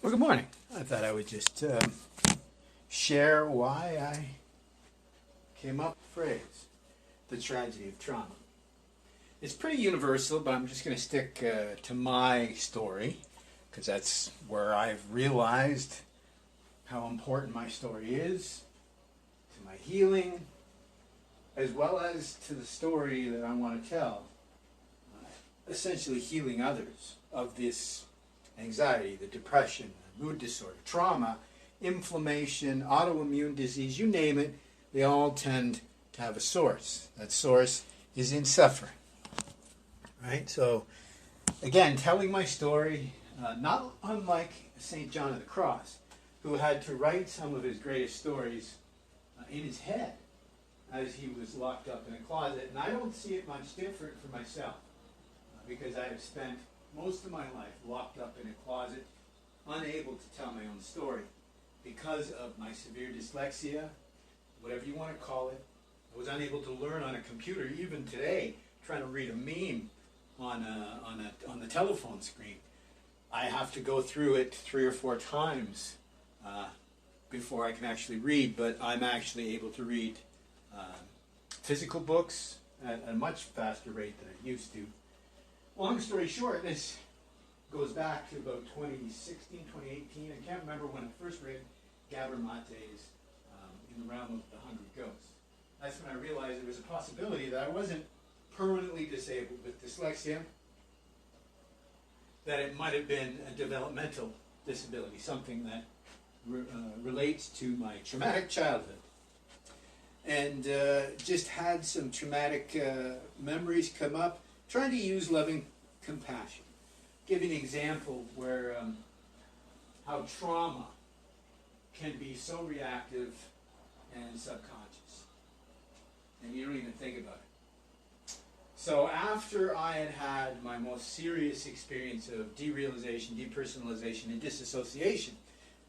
Well, good morning. I thought I would just share why I came up with the phrase, the tragedy of trauma. It's pretty universal, but I'm just going to stick to my story, because that's where I've realized how important my story is to my healing, as well as to the story that I want to tell, essentially healing others of this anxiety, the depression, the mood disorder, trauma, inflammation, autoimmune disease, you name it, they all tend to have a source. That source is in suffering. Right? So, again, telling my story, not unlike St. John of the Cross, who had to write some of his greatest stories in his head as he was locked up in a closet. And I don't see it much different for myself, because I have spent most of my life locked up in a closet, unable to tell my own story because of my severe dyslexia, whatever you want to call it. I was unable to learn on a computer, even today, trying to read a meme on the telephone screen. I have to go through it 3 or 4 times before I can actually read, but I'm actually able to read physical books at a much faster rate than I used to. Long story short, this goes back to about 2016, 2018. I can't remember when I first read Gabor Mate's In the Realm of the Hungry Ghost. That's when I realized there was a possibility that I wasn't permanently disabled with dyslexia, that it might have been a developmental disability, something that relates to my traumatic childhood. And just had some traumatic memories come up, trying to use loving compassion. Give you an example where how trauma can be so reactive and subconscious, and you don't even think about it. So after I had had my most serious experience of derealization, depersonalization, and disassociation,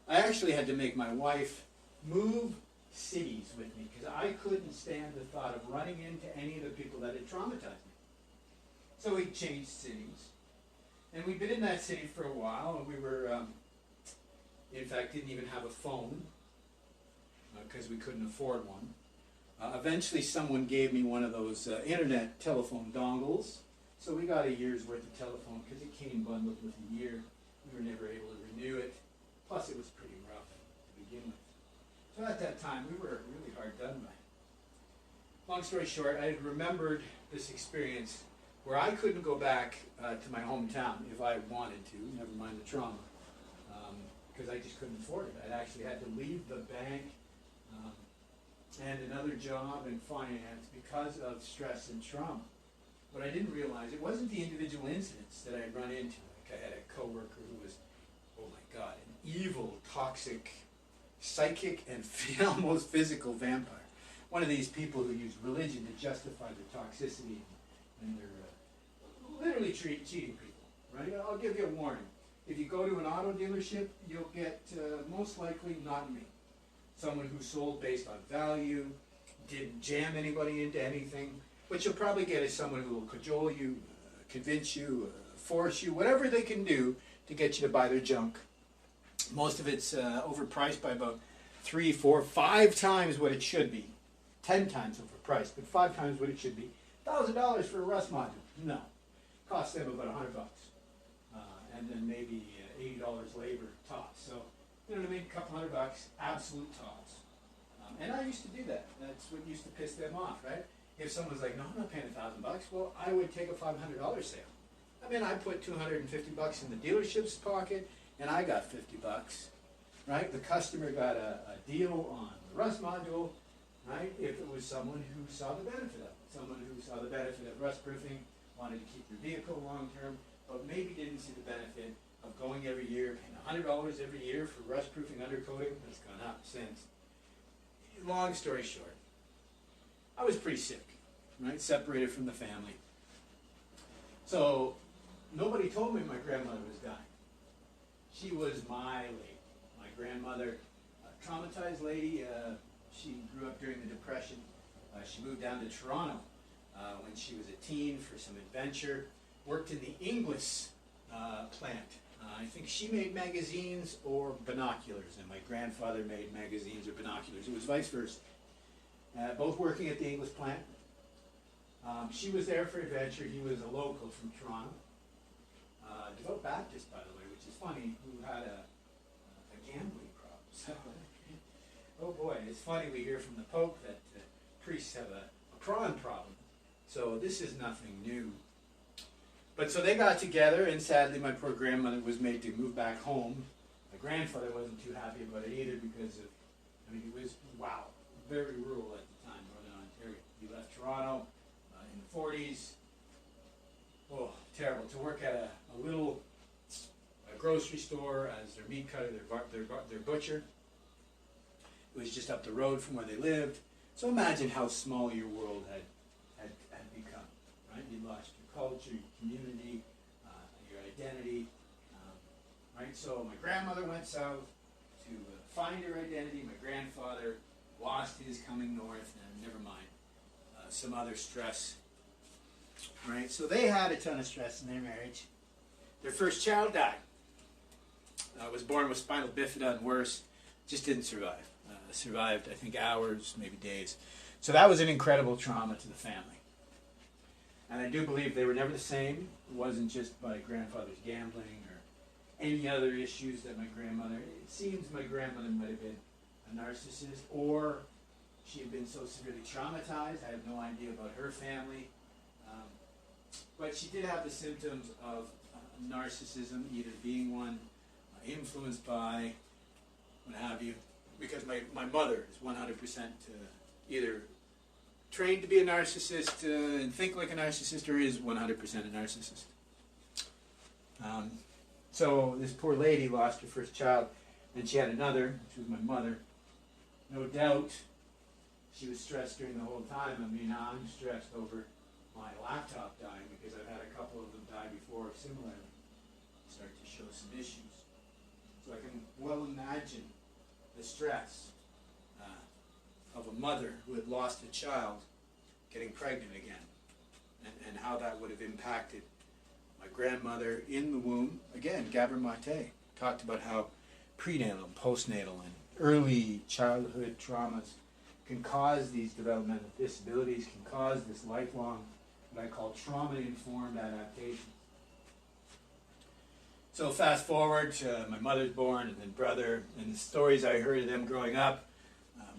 I actually had to make my wife move cities with me, because I couldn't stand the thought of running into any of the people that had traumatized me. So we changed cities, and we'd been in that city for a while, and we were, in fact, didn't even have a phone, because we couldn't afford one. Eventually someone gave me one of those internet telephone dongles, so we got a year's worth of telephone, because it came bundled with a year. We were never able to renew it, plus it was pretty rough to begin with. So at that time, we were really hard done by. Long story short, I had remembered this experience where I couldn't go back to my hometown if I wanted to, never mind the trauma, because I just couldn't afford it. I'd actually had to leave the bank and another job in finance because of stress and trauma. What I didn't realize, it wasn't the individual incidents that I'd run into. Like I had a coworker who was, oh my God, an evil, toxic, psychic, and almost physical vampire. One of these people who use religion to justify their toxicity, and they're literally cheating people, right? I'll give you a warning. If you go to an auto dealership, you'll get, most likely, not me. Someone who sold based on value, didn't jam anybody into anything. What you'll probably get is someone who will cajole you, convince you, force you, whatever they can do to get you to buy their junk. Most of it's overpriced by about 3, 4, 5 times what it should be. 10 times overpriced, but 5 times what it should be. $1,000 for a rust module? No. Costs them about $100. And then maybe $80 labor tops. So, you know what I mean? A couple $100, absolute tops. And I used to do that. That's what used to piss them off, right? If someone's like, no, I'm not paying $1,000, well, I would take a $500 sale. I mean, I put $250 in the dealership's pocket, and I got $50, right? The customer got a deal on the rust module, right? If it was someone who saw the benefit of it, someone who saw the benefit of rust proofing, wanted to keep their vehicle long term, but maybe didn't see the benefit of going every year, paying $100 every year for rust proofing undercoating. That's gone up since. Long story short, I was pretty sick, right? Separated from the family. So nobody told me my grandmother was dying. She was my lady. My grandmother, a traumatized lady. She grew up during the Depression. She moved down to Toronto when she was a teen for some adventure. Worked in the Inglis plant I think she made magazines or binoculars, and my grandfather made magazines or binoculars. It was vice versa. Both working at the English plant. She was there for adventure. He was a local from Toronto. Devout Baptist, by the way, which is funny, who had a gambling problem. So, oh boy, it's funny we hear from the Pope that priests have a prawn problem. So this is nothing new. But so they got together, and sadly my poor grandmother was made to move back home. My grandfather wasn't too happy about it either because of, I mean, it was, wow, very rural at the time, Northern Ontario. He left Toronto in the 40s. Oh, terrible. To work at a little grocery store as their meat cutter, their butcher. It was just up the road from where they lived. So imagine how small your world had become, right? You lost your culture, your community, your identity, right? So my grandmother went south to find her identity. My grandfather lost his coming north, and never mind, some other stress, right? So they had a ton of stress in their marriage. Their first child died. Was born with spinal bifida and worse, just didn't survive. Survived, I think, hours, maybe days. So that was an incredible trauma to the family. And I do believe they were never the same. It wasn't just my grandfather's gambling or any other issues that my grandmother, it seems my grandmother might have been a narcissist, or she had been so severely traumatized. I have no idea about her family. But she did have the symptoms of narcissism, either being one, influenced by, what have you, because my mother is 100% either trained to be a narcissist and think like a narcissist, or is 100% a narcissist. So this poor lady lost her first child, and she had another, which was my mother. No doubt she was stressed during the whole time. I mean, I'm stressed over my laptop dying because I've had a couple of them die before similarly. Start to show some issues. So I can well imagine the stress of a mother who had lost a child getting pregnant again, and how that would have impacted my grandmother in the womb. Again, Gabor Mate talked about how prenatal, postnatal, and early childhood traumas can cause these developmental disabilities, can cause this lifelong, what I call trauma-informed adaptations. So fast forward to my mother's born, and then brother, and the stories I heard of them growing up.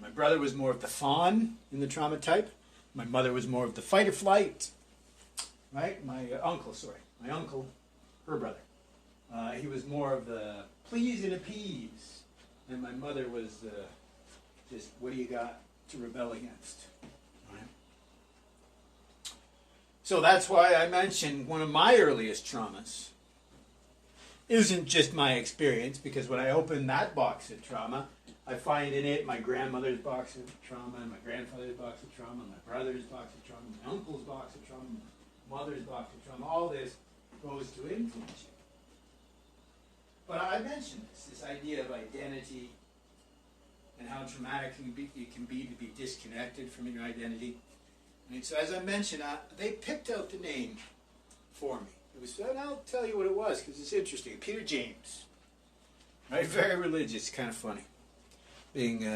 My brother was more of the fawn in the trauma type. My mother was more of the fight or flight. Right? My uncle, her brother. He was more of the please and appease. And my mother was just, what do you got to rebel against? Right? So that's why I mentioned one of my earliest traumas isn't just my experience, because when I open that box of trauma, I find in it my grandmother's box of trauma, my grandfather's box of trauma, my brother's box of trauma, my uncle's box of trauma, my mother's box of trauma. All this goes to influence you. But I mentioned this idea of identity and how traumatic it can be to be disconnected from your identity. And so as I mentioned, they picked out the name for me. It was, and I'll tell you what it was because it's interesting. Peter James, right? Very religious, kind of funny. Being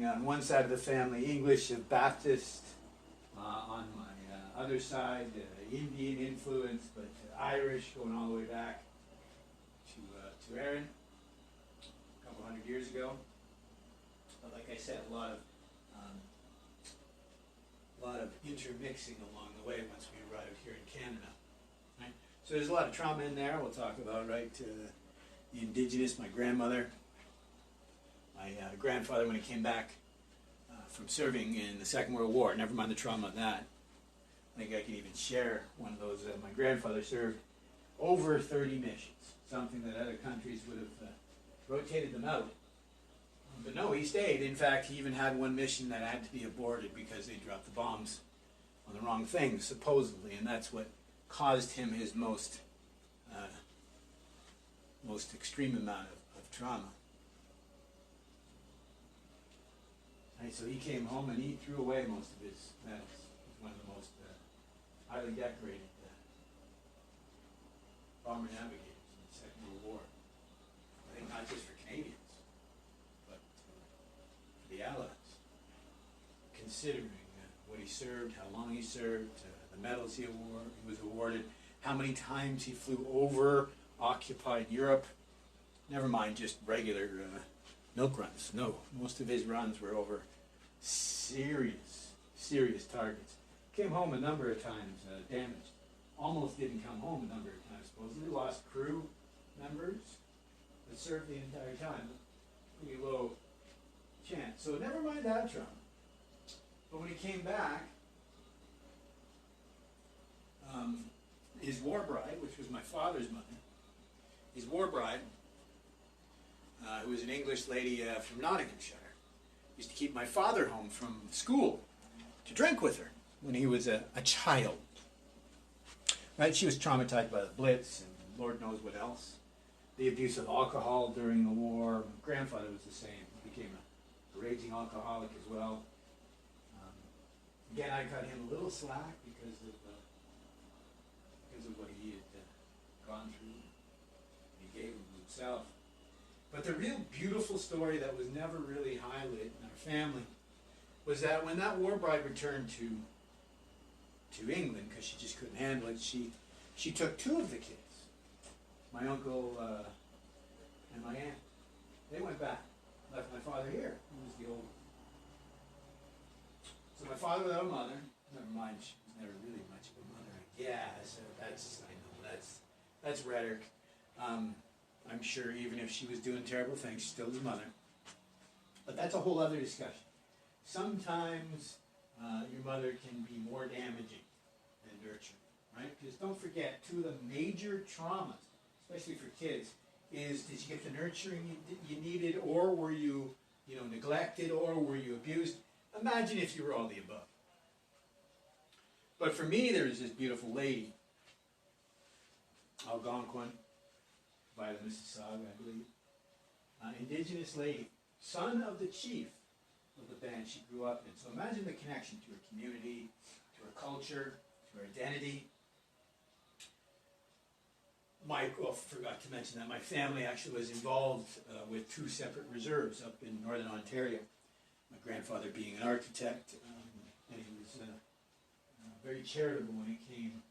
on one side of the family English Baptist, on my other side Indian influence, but Irish, going all the way back to Erin, a couple hundred years ago. But like I said, a lot of intermixing along the way once we arrived here in Canada. Right? So there's a lot of trauma in there. We'll talk about, right, the Indigenous, my grandmother, my grandfather when he came back from serving in the Second World War. Never mind the trauma of that. I think I can even share one of those. My grandfather served over 30 missions, something that other countries would have rotated them out. But no, he stayed. In fact, he even had one mission that had to be aborted because they dropped the bombs on the wrong things, supposedly, and that's what caused him his most extreme amount of trauma. Right, so he came home and he threw away most of his medals. He was one of the most highly decorated bomber navigators in the Second World War. I think not just for Canadians, but for the Allies. Considering what he served, how long he served, the medals he was awarded, how many times he flew over occupied Europe. Never mind just regular milk runs. No, most of his runs were over serious targets. Came home a number of times damaged. Almost didn't come home a number of times. Supposedly lost crew members, but served the entire time. Pretty low chance. So never mind that trauma. But when he came back, his war bride, which was my father's mother, his war bride, who was an English lady from Nottinghamshire, used to keep my father home from school to drink with her when he was a child. Right? She was traumatized by the Blitz and Lord knows what else. The abuse of alcohol during the war. My grandfather was the same. He became a raging alcoholic as well. Again, I cut him a little slack because of what he had gone through. He gave him himself. But the real beautiful story that was never really highlighted in our family was that when that war bride returned to England, because she just couldn't handle it, she took two of the kids, my uncle and my aunt. They went back, left my father here, who was the oldest. So my father without a mother, never mind, she was never really much of a mother. Yeah, so I know, that's rhetoric. I'm sure even if she was doing terrible things, she's still his mother. But that's a whole other discussion. Sometimes your mother can be more damaging than nurturing, right? Because don't forget, two of the major traumas, especially for kids, is did you get the nurturing you needed, or were you neglected, or were you abused? Imagine if you were all the above. But for me, there was this beautiful lady, Algonquin, by the Mississauga, I believe. Indigenous lady, son of the chief of the band she grew up in. So imagine the connection to her community, to her culture, to her identity. Forgot to mention that my family actually was involved with two separate reserves up in northern Ontario. My grandfather being an architect, and he was very charitable when it came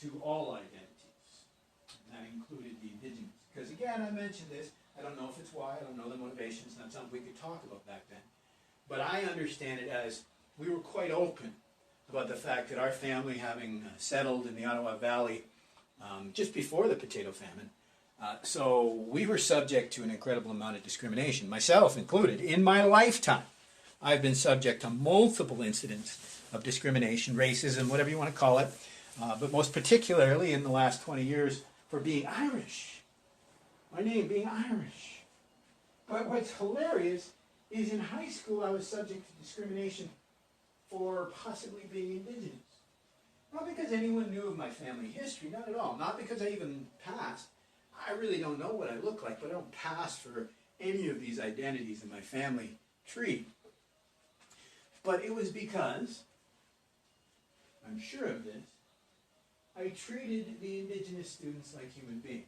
to all identities, and that included the Indigenous. Because again, I mentioned this, I don't know if it's why, I don't know the motivation, it's not something we could talk about back then. But I understand it as we were quite open about the fact that our family, having settled in the Ottawa Valley just before the potato famine, so we were subject to an incredible amount of discrimination, myself included. In my lifetime, I've been subject to multiple incidents of discrimination, racism, whatever you want to call it, but most particularly in the last 20 years for being Irish. My name being Irish. But what's hilarious is in high school I was subject to discrimination for possibly being Indigenous. Not because anyone knew of my family history, not at all. Not because I even passed. I really don't know what I look like, but I don't pass for any of these identities in my family tree. But it was because, I'm sure of this, I treated the Indigenous students like human beings.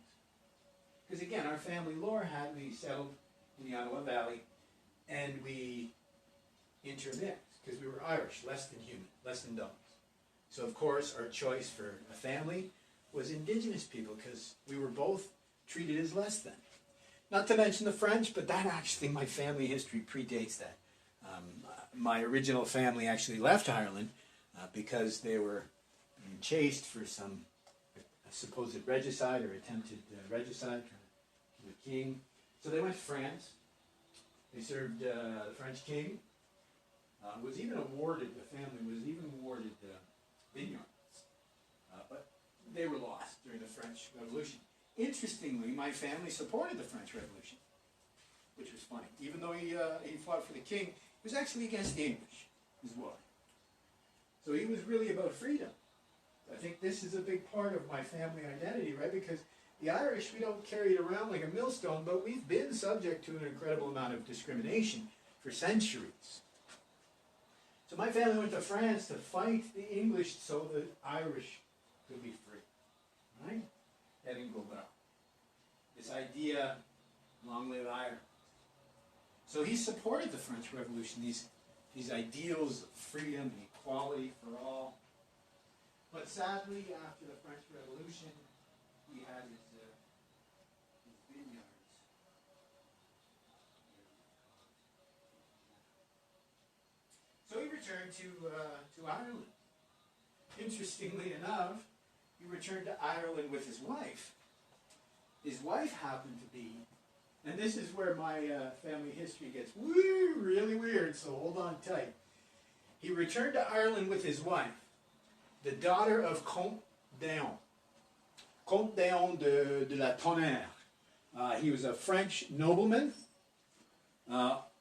Because again, our family lore had we settled in the Ottawa Valley, and we intermixed, because we were Irish, less than human, less than dogs. So of course, our choice for a family was Indigenous people, because we were both treated as less than. Not to mention the French, but that actually, my family history predates that. My original family actually left Ireland because they were being chased for some supposed regicide or attempted regicide, trying to kill the king. So they went to France. They served the French king. The family was even awarded vineyards. But they were lost during the French Revolution. Interestingly, my family supported the French Revolution, which was funny. Even though he fought for the king, he was actually against the English as well. So he was really about freedom. I think this is a big part of my family identity, right? Because the Irish, we don't carry it around like a millstone, but we've been subject to an incredible amount of discrimination for centuries. So my family went to France to fight the English so the Irish could be free, right? So he supported the French Revolution, these ideals of freedom and equality for all. But sadly, after the French Revolution, he had his vineyards. So he returned to Ireland. Interestingly enough, he returned to Ireland with his wife. His wife happened to be, and this is where my family history gets really weird, so hold on tight. He returned to Ireland with his wife, the daughter of Comte d'Eon. Comte d'Eon de la Tonnerre. He was a French nobleman.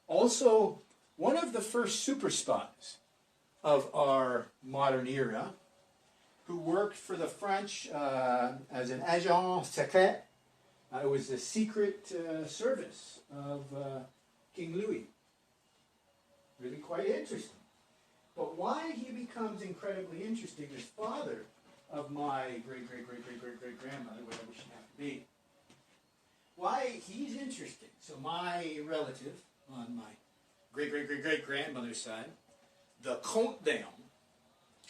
Also, one of the first super spies of our modern era, who worked for the French as an agent secret. It was the secret service of King Louis. Really quite interesting. But why he becomes incredibly interesting is father of my great-great-great-great-great-great-grandmother, whatever she have to be. Why he's interesting. So my relative on my great-great-great-great-grandmother's side, the Comte d'Eon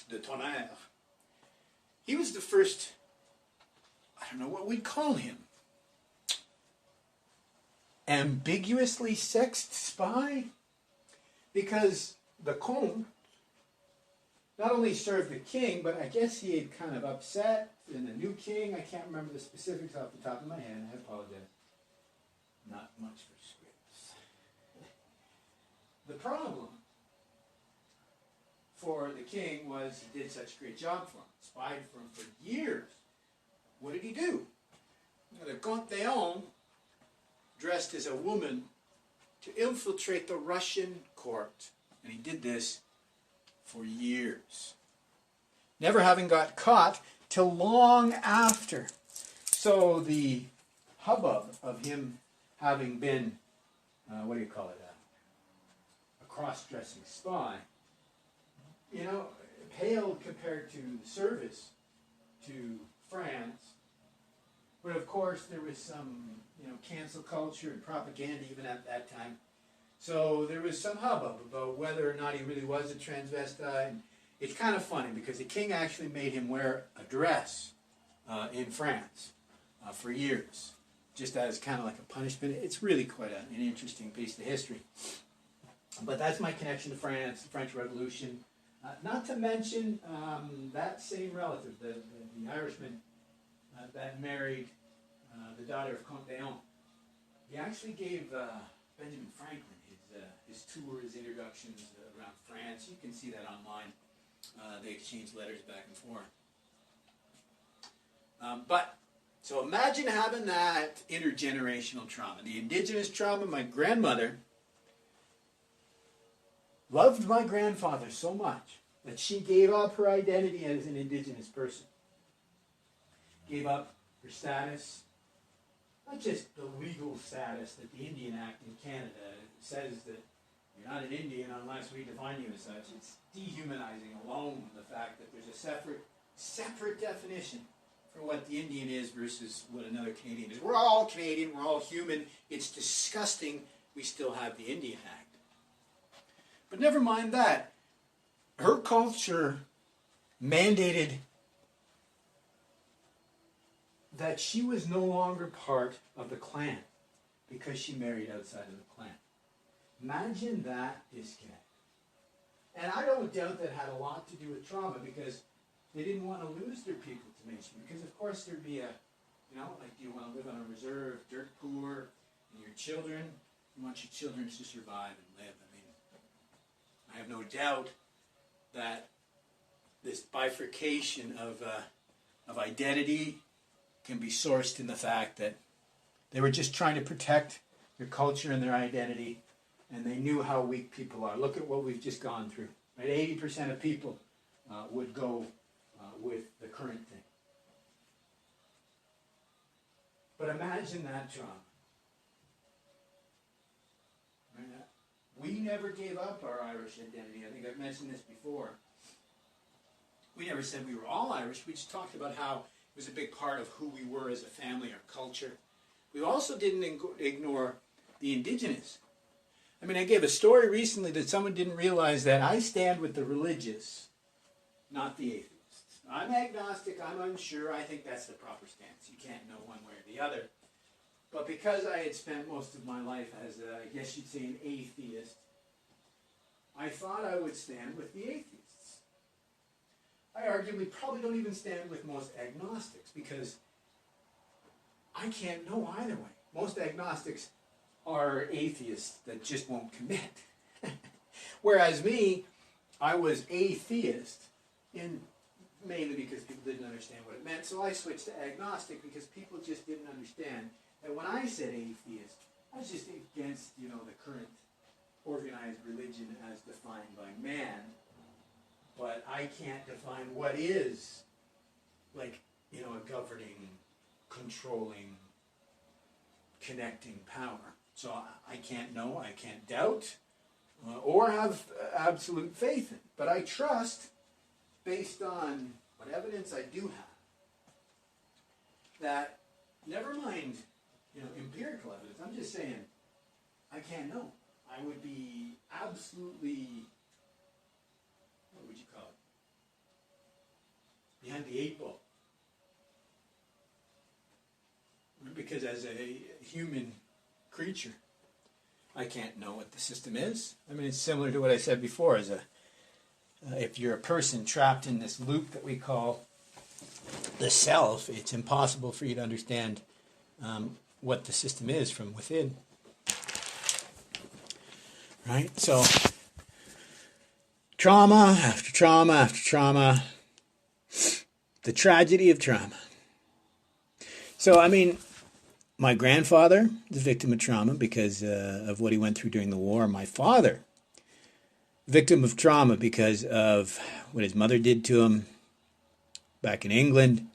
de Tonnerre, he was the first, I don't know what we'd call him, ambiguously sexed spy? Because the Comte not only served the king, but I guess he had kind of upset in the new king. I can't remember the specifics off the top of my head. I apologize. Not much for scripts. The problem for the king was he did such a great job for him. Spied for him for years. What did he do? The Comte d'Eon dressed as a woman to infiltrate the Russian court. And he did this for years, never having got caught till long after. So the hubbub of him having been, what do you call it, a cross-dressing spy, you know, paled compared to the service to France. But of course there was some, you know, cancel culture and propaganda even at that time. So there was some hubbub about whether or not he really was a transvestite. It's kind of funny because the king actually made him wear a dress in France for years, just as kind of like a punishment. It's really quite an interesting piece of history. But that's my connection to France, the French Revolution. Not to mention that same relative, the Irishman that married the daughter of Comte d'Eon. He actually gave Benjamin Franklin his tour, his introductions around France. You can see that online. They exchanged letters back and forth. So imagine having that intergenerational trauma. The indigenous trauma, my grandmother loved my grandfather so much that she gave up her identity as an indigenous person. Gave up her status, not just the legal status that the Indian Act in Canada says that you're not an Indian unless we define you as such. It's dehumanizing alone the fact that there's a separate definition for what the Indian is versus what another Canadian is. We're all Canadian, we're all human. It's disgusting we still have the Indian Act. But never mind that. Her culture mandated that she was no longer part of the clan because she married outside of the clan. Imagine that disconnect. And I don't doubt that had a lot to do with trauma because they didn't want to lose their people to nation. Because of course there'd be do you want to live on a reserve, dirt poor, and your children, you want your children to survive and live. I mean, I have no doubt that this bifurcation of identity can be sourced in the fact that they were just trying to protect their culture and their identity, and they knew how weak people are. Look at what we've just gone through. Right? 80% of people would go with the current thing. But imagine that trauma. Right? We never gave up our Irish identity. I think I've mentioned this before. We never said we were all Irish. We just talked about how it was a big part of who we were as a family, our culture. We also didn't ignore the indigenous. I mean, I gave a story recently that someone didn't realize that I stand with the religious, not the atheists. I'm agnostic, I'm unsure, I think that's the proper stance. You can't know one way or the other. But because I had spent most of my life as, I guess you'd say, an atheist, I thought I would stand with the atheists. I arguably probably don't even stand with most agnostics because I can't know either way. Most agnostics are atheists that just won't commit. Whereas me, I was atheist mainly because people didn't understand what it meant. So I switched to agnostic because people just didn't understand that when I said atheist, I was just against, the current organized religion as defined by man. But I can't define what is, a governing, controlling, connecting power. So I can't know, I can't doubt, or have absolute faith in. But I trust, based on what evidence I do have, that, never mind, empirical evidence, I'm just saying, I can't know. I would be absolutely, what would you call it? Behind the eight ball. Because as a human creature, I can't know what the system is. I mean, it's similar to what I said before. If you're a person trapped in this loop that we call the self, it's impossible for you to understand what the system is from within. Right? So, trauma after trauma after trauma. The tragedy of trauma. So, I mean, my grandfather is a victim of trauma because of what he went through during the war. My father, victim of trauma because of what his mother did to him back in England.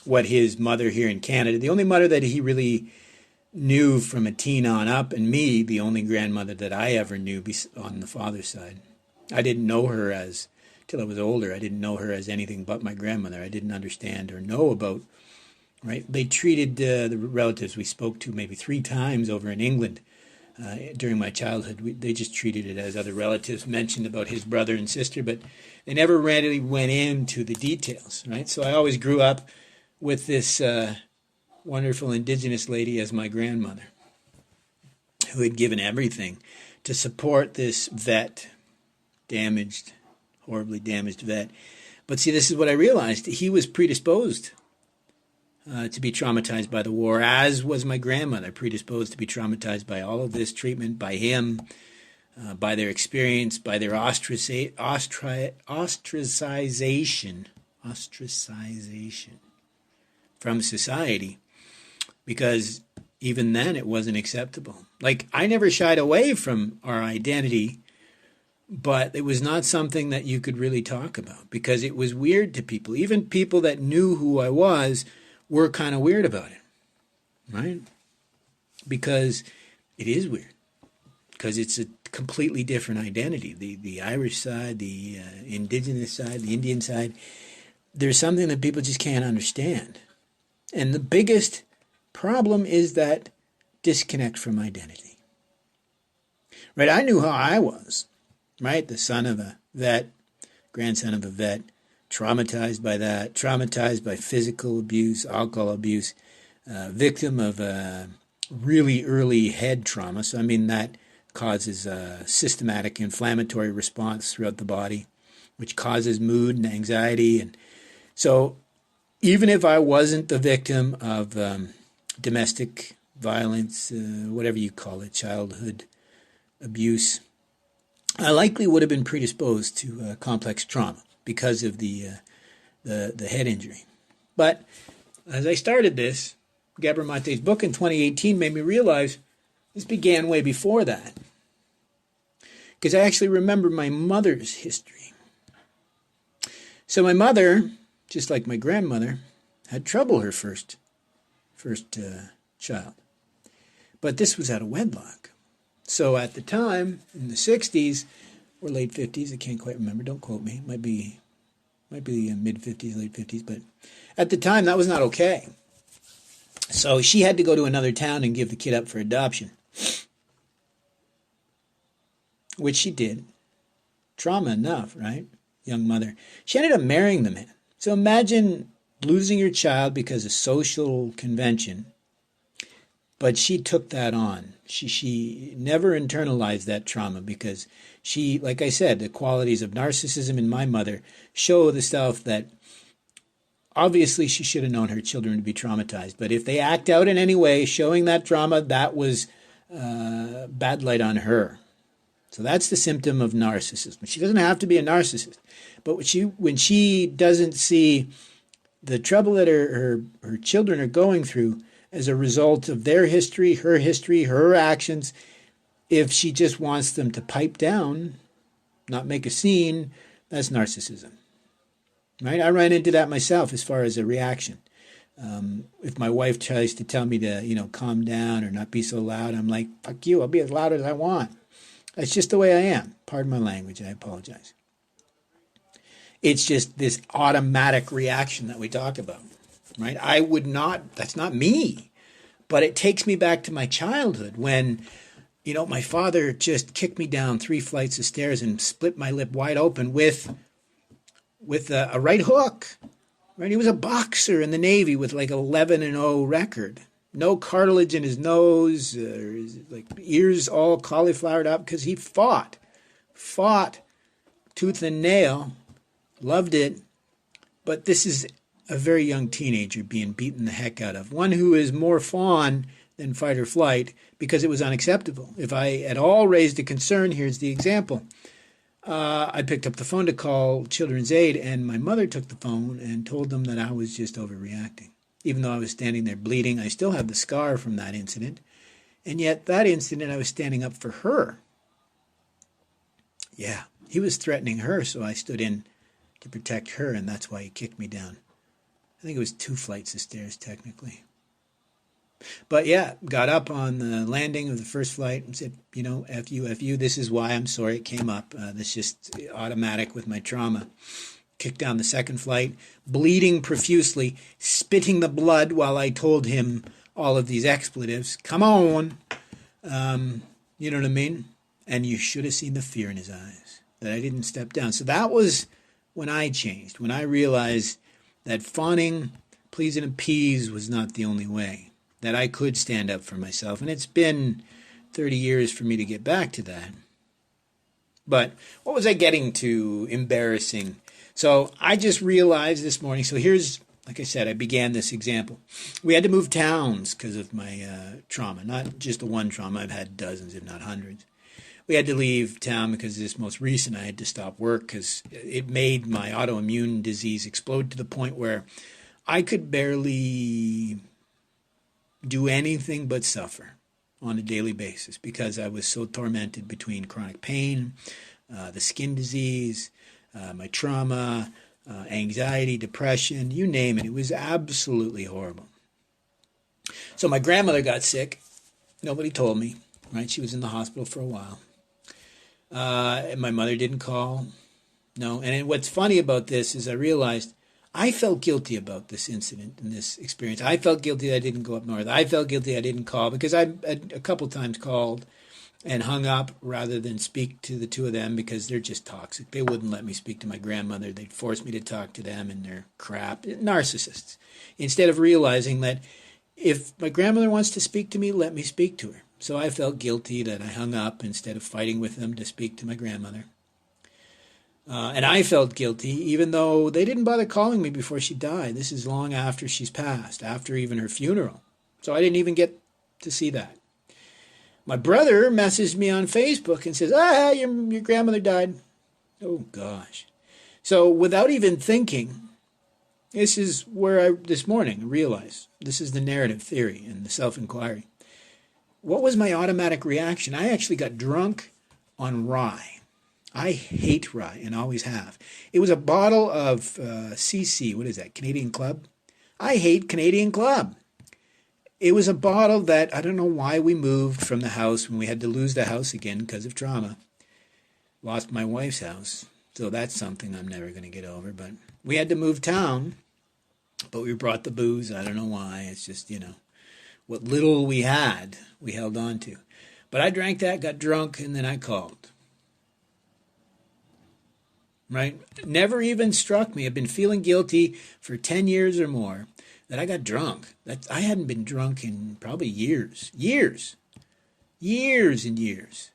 What his mother here in Canada, the only mother that he really knew from a teen on up, and me, the only grandmother that I ever knew on the father's side. I didn't know her till I was older. I didn't know her as anything but my grandmother. I didn't understand or know about, right? They treated the relatives we spoke to maybe 3 times over in England during my childhood. They just treated it as other relatives mentioned about his brother and sister, but they never really went into the details, right? So I always grew up with this wonderful indigenous lady as my grandmother, who had given everything to support this horribly damaged vet. But see, this is what I realized. He was predisposed to be traumatized by the war, as was my grandmother, predisposed to be traumatized by all of this treatment, by him, by their experience, by their ostracization from society. Because even then it wasn't acceptable. I never shied away from our identity, but it was not something that you could really talk about because it was weird to people. Even people that knew who I was were kind of weird about it, right? Because it is weird. Because it's a completely different identity. The Irish side, the indigenous side, the Indian side, there's something that people just can't understand. And the biggest problem is that disconnect from identity. Right? I knew how I was, right? The son of a vet, grandson of a vet, traumatized by that, traumatized by physical abuse, alcohol abuse, victim of a really early head trauma. So, I mean, that causes a systematic inflammatory response throughout the body, which causes mood and anxiety. And so even if I wasn't the victim of domestic violence, whatever you call it, childhood abuse, I likely would have been predisposed to complex trauma because of the head injury. But as I started this, Gabor Mate's book in 2018 made me realize this began way before that. Because I actually remember my mother's history. So my mother, just like my grandmother, had trouble her first child. But this was out of wedlock. So at the time, in the 60s, or late 50s, I can't quite remember, don't quote me, might be mid-50s, late 50s, but at the time that was not okay. So she had to go to another town and give the kid up for adoption, which she did. Trauma enough, right? Young mother. She ended up marrying the man. So imagine losing your child because of social convention, but she took that on. She never internalized that trauma because she, like I said, the qualities of narcissism in my mother show the stuff that obviously she should have known her children to be traumatized. But if they act out in any way showing that trauma, that was bad light on her. So that's the symptom of narcissism. She doesn't have to be a narcissist, but when she doesn't see the trouble that her children are going through as a result of their history, her actions, if she just wants them to pipe down, not make a scene, that's narcissism. Right? I ran into that myself as far as a reaction. If my wife tries to tell me to, calm down or not be so loud, I'm like, fuck you, I'll be as loud as I want. That's just the way I am. Pardon my language, I apologize. It's just this automatic reaction that we talk about, right? I would not, that's not me, but it takes me back to my childhood when, my father just kicked me down 3 flights of stairs and split my lip wide open with a right hook, right? He was a boxer in the Navy with like 11-0 record. No cartilage in his nose, his ears all cauliflowered up because he fought tooth and nail, loved it. But this is a very young teenager being beaten the heck out of. One who is more fawn than fight or flight because it was unacceptable. If I at all raised a concern, here's the example. I picked up the phone to call Children's Aid, and my mother took the phone and told them that I was just overreacting. Even though I was standing there bleeding, I still have the scar from that incident. And yet that incident, I was standing up for her. Yeah, he was threatening her, so I stood in to protect her, and that's why he kicked me down. I think it was 2 flights of stairs, technically. But yeah, got up on the landing of the first flight and said, F you, this is why I'm sorry it came up. That's just automatic with my trauma. Kicked down the second flight, bleeding profusely, spitting the blood while I told him all of these expletives. Come on. You know what I mean? And you should have seen the fear in his eyes that I didn't step down. So that was when I changed, when I realized that fawning, please and appease was not the only way, that I could stand up for myself. And it's been 30 years for me to get back to that. But what was I getting to? Embarrassing. So I just realized this morning, so here's, like I said, I began this example. We had to move towns because of my trauma, not just the one trauma. I've had dozens, if not hundreds. We had to leave town because of this most recent. I had to stop work because it made my autoimmune disease explode to the point where I could barely do anything but suffer on a daily basis because I was so tormented between chronic pain, the skin disease, my trauma, anxiety, depression, you name it. It was absolutely horrible. So my grandmother got sick. Nobody told me, right? She was in the hospital for a while. And my mother didn't call. No. And what's funny about this is I realized I felt guilty about this incident and this experience. I felt guilty that I didn't go up north. I felt guilty I didn't call because I had a couple times called and hung up rather than speak to the two of them because they're just toxic. They wouldn't let me speak to my grandmother. They'd force me to talk to them and they're crap. Narcissists. Instead of realizing that if my grandmother wants to speak to me, let me speak to her. So I felt guilty that I hung up instead of fighting with them to speak to my grandmother. And I felt guilty even though they didn't bother calling me before she died. This is long after she's passed, after even her funeral. So I didn't even get to see that. My brother messaged me on Facebook and says, your grandmother died. Oh, gosh. So without even thinking, this is where this morning, realized this is the narrative theory and the self-inquiry. What was my automatic reaction? I actually got drunk on rye. I hate rye and always have. It was a bottle of CC, what is that, Canadian Club? I hate Canadian Club. It was a bottle that, I don't know why we moved from the house when we had to lose the house again because of trauma. Lost my wife's house. So that's something I'm never going to get over. But we had to move town, but we brought the booze. I don't know why. It's just, What little we had, we held on to. But I drank that, got drunk, and then I called. Right? Never even struck me. I've been feeling guilty for 10 years or more that I got drunk. I hadn't been drunk in probably years. Years and years.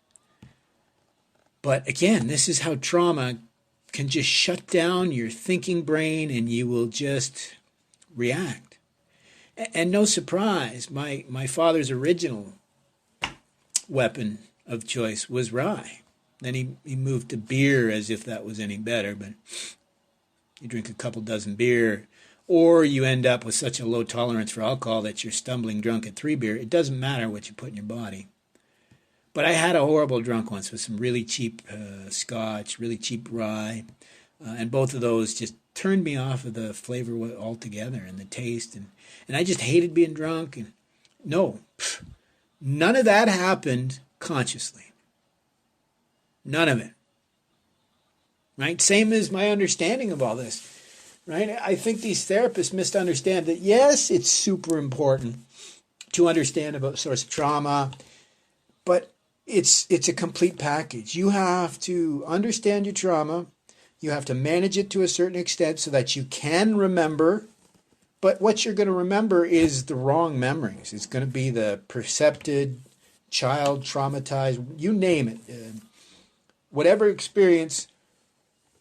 But again, this is how trauma can just shut down your thinking brain and you will just react. And no surprise, my father's original weapon of choice was rye. Then he moved to beer as if that was any better, but you drink a couple dozen beer, or you end up with such a low tolerance for alcohol that you're stumbling drunk at 3 beer. It doesn't matter what you put in your body. But I had a horrible drunk once with some really cheap scotch, really cheap rye, and both of those just turned me off of the flavor altogether and the taste, and I just hated being drunk. And no, none of that happened consciously. None of it. Right? Same as my understanding of all this. Right? I think these therapists misunderstand that, yes, it's super important to understand about source of trauma, but it's a complete package. You have to understand your trauma. You have to manage it to a certain extent so that you can remember. But what you're going to remember is the wrong memories. It's going to be the percepted, child traumatized, you name it. Whatever experience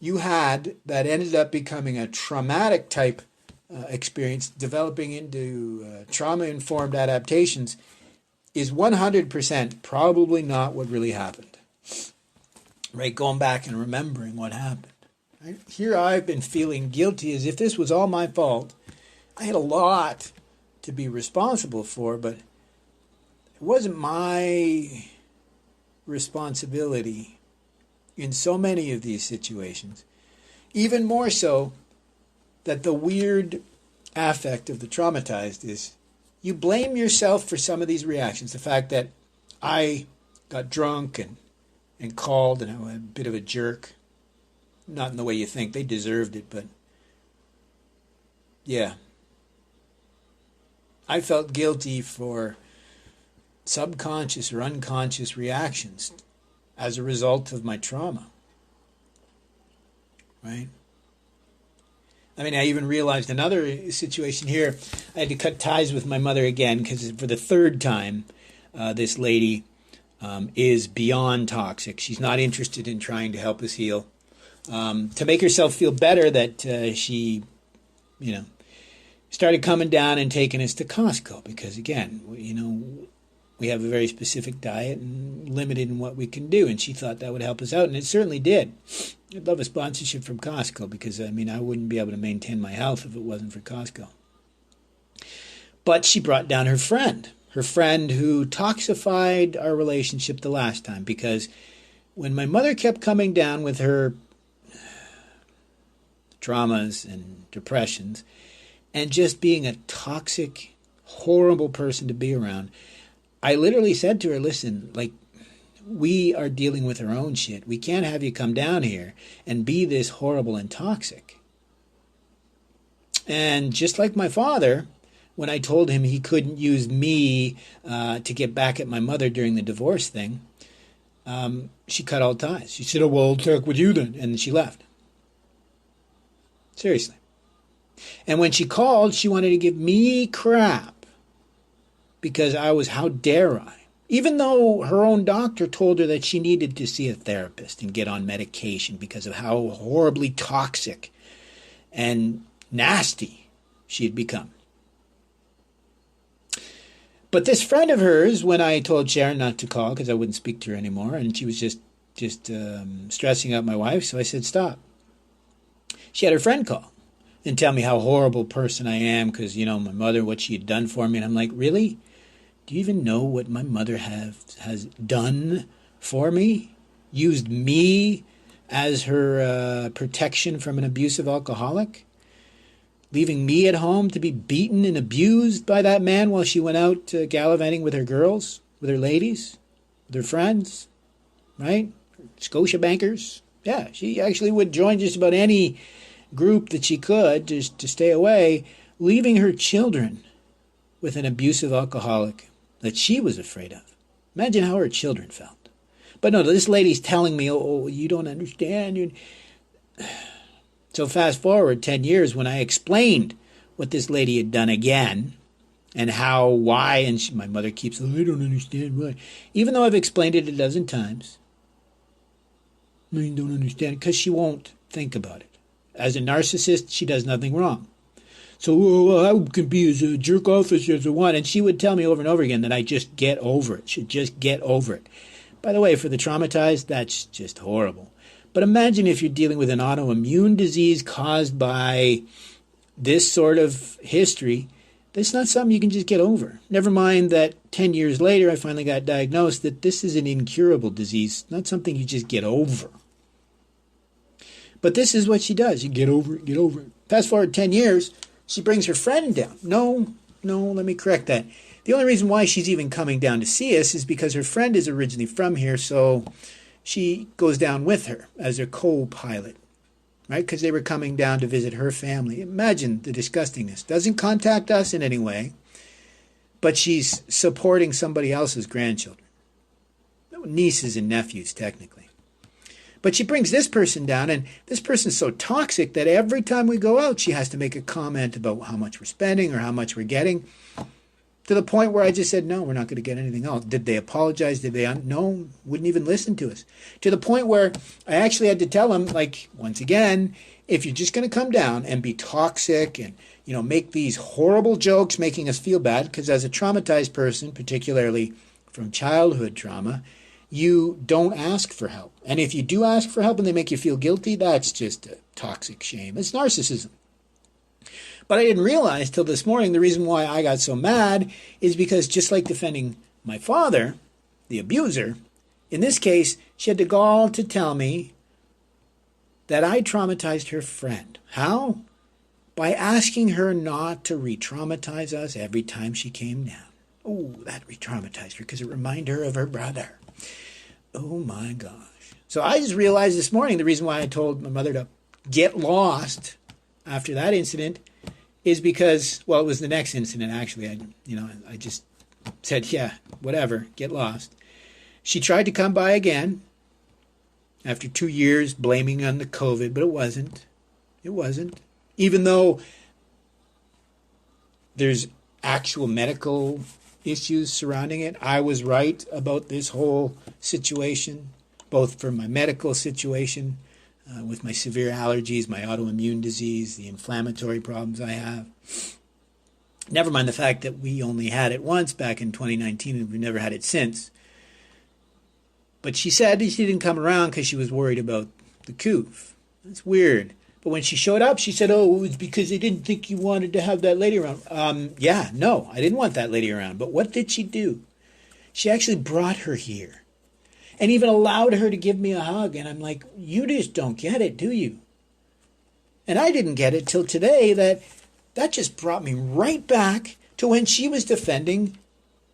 you had that ended up becoming a traumatic type experience, developing into trauma-informed adaptations, is 100% probably not what really happened. Right? Going back and remembering what happened. Right? Here I've been feeling guilty as if this was all my fault. I had a lot to be responsible for, but it wasn't my responsibility in so many of these situations. Even more so that the weird affect of the traumatized is you blame yourself for some of these reactions. The fact that I got drunk and called and I was a bit of a jerk. Not in the way you think. They deserved it, but yeah. I felt guilty for subconscious or unconscious reactions as a result of my trauma. Right? I mean, I even realized another situation here. I had to cut ties with my mother again because for the third time, this lady is beyond toxic. She's not interested in trying to help us heal. To make herself feel better that she, started coming down and taking us to Costco because, again, we have a very specific diet and limited in what we can do, and she thought that would help us out, and it certainly did. I'd love a sponsorship from Costco because, I wouldn't be able to maintain my health if it wasn't for Costco. But she brought down her friend who toxified our relationship the last time, because when my mother kept coming down with her traumas and depressions and just being a toxic, horrible person to be around, I literally said to her, listen, we are dealing with our own shit. We can't have you come down here and be this horrible and toxic. And just like my father, when I told him he couldn't use me to get back at my mother during the divorce thing, she cut all ties. She said, oh, well, I'll talk with you then. And she left. Seriously. And when she called, she wanted to give me crap because I was, how dare I? Even though her own doctor told her that she needed to see a therapist and get on medication because of how horribly toxic and nasty she had become. But this friend of hers, when I told Sharon not to call because I wouldn't speak to her anymore, and she was just stressing out my wife, so I said, stop. She had her friend call and tell me how horrible person I am because, my mother, what she had done for me. And I'm like, really? Do you even know what my mother has done for me? Used me as her protection from an abusive alcoholic? Leaving me at home to be beaten and abused by that man while she went out gallivanting with her girls, with her ladies, with her friends, right? Scotia bankers. Yeah, she actually would join just about any group that she could just to stay away, leaving her children with an abusive alcoholic that she was afraid of. Imagine how her children felt. But no, this lady's telling me, oh, you don't understand. So fast forward 10 years when I explained what this lady had done again and how, why, and my mother keeps, oh, I don't understand why. Even though I've explained it a dozen times, no, you don't understand, because she won't think about it. As a narcissist, she does nothing wrong. So I can be as a jerk off as I want. And she would tell me over and over again that I just get over it. Should just get over it. By the way, for the traumatized, that's just horrible. But imagine if you're dealing with an autoimmune disease caused by this sort of history. That's not something you can just get over. Never mind that 10 years later, I finally got diagnosed that this is an incurable disease, not something you just get over. But this is what she does. You get over it, get over it. Fast forward 10 years, she brings her friend down. No, let me correct that. The only reason why she's even coming down to see us is because her friend is originally from here, so she goes down with her as her co-pilot, right? Because they were coming down to visit her family. Imagine the disgustingness. Doesn't contact us in any way, but she's supporting somebody else's grandchildren. Nieces and nephews, technically. But she brings this person down, and this person's so toxic that every time we go out, she has to make a comment about how much we're spending or how much we're getting, to the point where I just said, no, we're not going to get anything else. Did they apologize? Did they? No, wouldn't even listen to us. To the point where I actually had to tell them, like, once again, if you're just going to come down and be toxic and, make these horrible jokes making us feel bad, because as a traumatized person, particularly from childhood trauma, you don't ask for help. And if you do ask for help and they make you feel guilty, that's just a toxic shame. It's narcissism. But I didn't realize till this morning the reason why I got so mad is because just like defending my father, the abuser, in this case, she had the gall to tell me that I traumatized her friend. How? By asking her not to re-traumatize us every time she came down. Oh, that re-traumatized her because it reminded her of her brother. Oh my gosh. So I just realized this morning the reason why I told my mother to get lost after that incident is because, well, it was the next incident actually. I just said, yeah, whatever, get lost. She tried to come by again after 2 years blaming on the COVID, but it wasn't. It wasn't. Even though there's actual medical issues surrounding it, I was right about this whole situation, both for my medical situation, with my severe allergies, my autoimmune disease, the inflammatory problems I have. Never mind the fact that we only had it once back in 2019 and we've never had it since. But she said she didn't come around because she was worried about the coof. That's weird. But when she showed up, she said, oh, it was because they didn't think you wanted to have that lady around. No, I didn't want that lady around. But what did she do? She actually brought her here and even allowed her to give me a hug. And I'm like, you just don't get it, do you? And I didn't get it till today that just brought me right back to when she was defending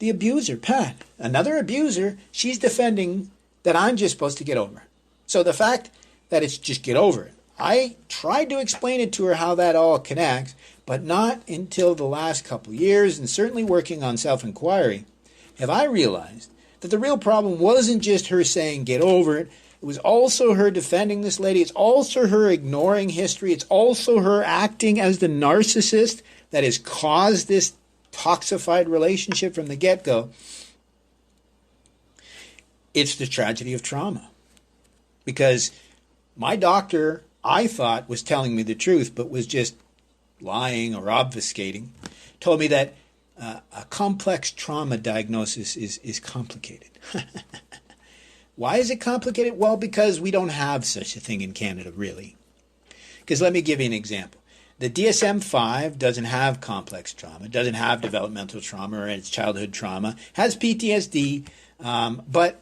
the abuser, Pat. Another abuser, she's defending that I'm just supposed to get over it. So the fact that it's just get over it. I tried to explain it to her how that all connects, but not until the last couple of years, and certainly working on self-inquiry, have I realized that the real problem wasn't just her saying get over it. It was also her defending this lady. It's also her ignoring history. It's also her acting as the narcissist that has caused this toxified relationship from the get-go. It's the tragedy of trauma. Because my doctor, I thought, was telling me the truth, but was just lying or obfuscating, told me that a complex trauma diagnosis is complicated. Why is it complicated? Well, because we don't have such a thing in Canada, really. Because let me give you an example. The DSM-5 doesn't have complex trauma, doesn't have developmental trauma or it's childhood trauma, has PTSD, but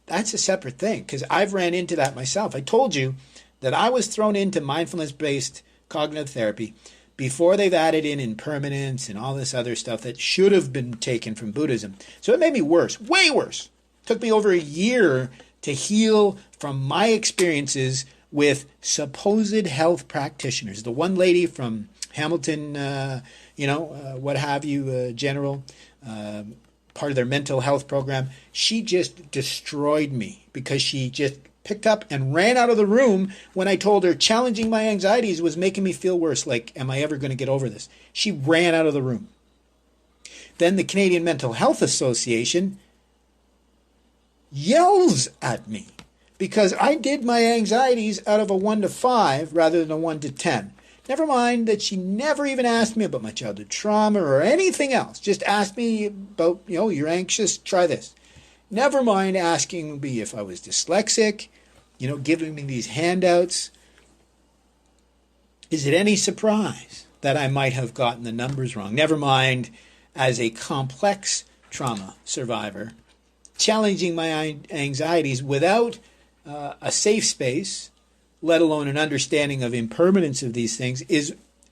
that's a separate thing because I've ran into that myself. I told you that I was thrown into mindfulness-based cognitive therapy before they've added in impermanence and all this other stuff that should have been taken from Buddhism. So it made me worse, way worse. It took me over a year to heal from my experiences with supposed health practitioners. The one lady from Hamilton, what have you, General, part of their mental health program, she just destroyed me because she just picked up and ran out of the room when I told her challenging my anxieties was making me feel worse. Like, am I ever going to get over this? She ran out of the room. Then the Canadian Mental Health Association yells at me because I did my anxieties out of a 1 to 5 rather than a 1 to 10. Never mind that she never even asked me about my childhood trauma or anything else. Just asked me about, you're anxious, try this. Never mind asking me if I was dyslexic, giving me these handouts. Is it any surprise that I might have gotten the numbers wrong? Never mind, as a complex trauma survivor, challenging my anxieties without a safe space, let alone an understanding of impermanence of these things,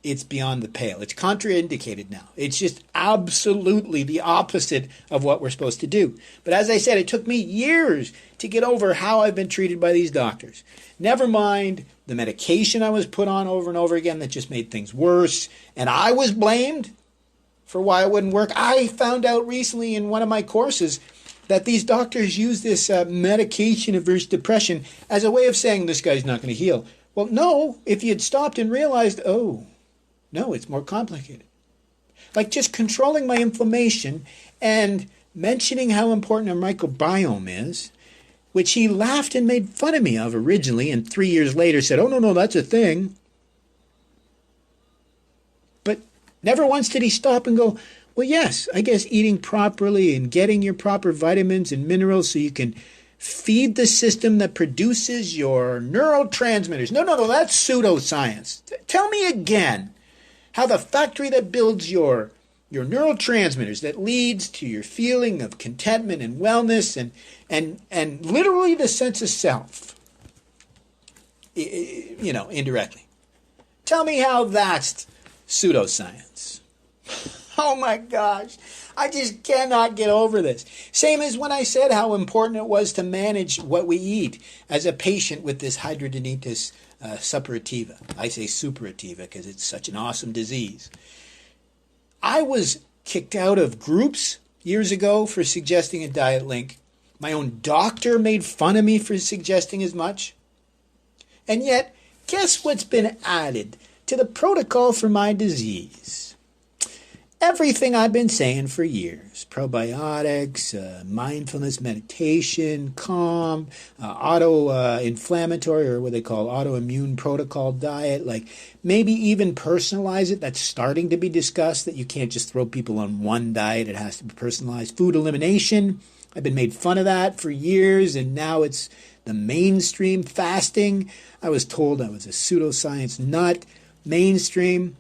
it's beyond the pale. It's contraindicated now. It's just absolutely the opposite of what we're supposed to do. But as I said, it took me years to get over how I've been treated by these doctors. Never mind the medication I was put on over and over again that just made things worse. And I was blamed for why it wouldn't work. I found out recently in one of my courses that these doctors use this medication averse depression as a way of saying this guy's not going to heal. Well, no, if you had stopped and realized, no, it's more complicated. Like just controlling my inflammation and mentioning how important our microbiome is, which he laughed and made fun of me of originally, and 3 years later said, oh, no, that's a thing. But never once did he stop and go, well, yes, I guess eating properly and getting your proper vitamins and minerals so you can feed the system that produces your neurotransmitters. No, that's pseudoscience. Tell me again how the factory that builds your neurotransmitters, that leads to your feeling of contentment and wellness and literally the sense of self, indirectly. Tell me how that's pseudoscience. Oh my gosh, I just cannot get over this. Same as when I said how important it was to manage what we eat as a patient with this hidradenitis suppurativa. I say suppurativa because it's such an awesome disease. I was kicked out of groups years ago for suggesting a diet link. My own doctor made fun of me for suggesting as much. And yet, guess what's been added to the protocol for my disease? Everything I've been saying for years. Probiotics, mindfulness, meditation, calm, auto-inflammatory, or what they call autoimmune protocol diet. Like maybe even personalize it. That's starting to be discussed, that you can't just throw people on one diet. It has to be personalized. Food elimination. I've been made fun of that for years, and now it's the mainstream. Fasting. I was told I was a pseudoscience nut. Mainstream.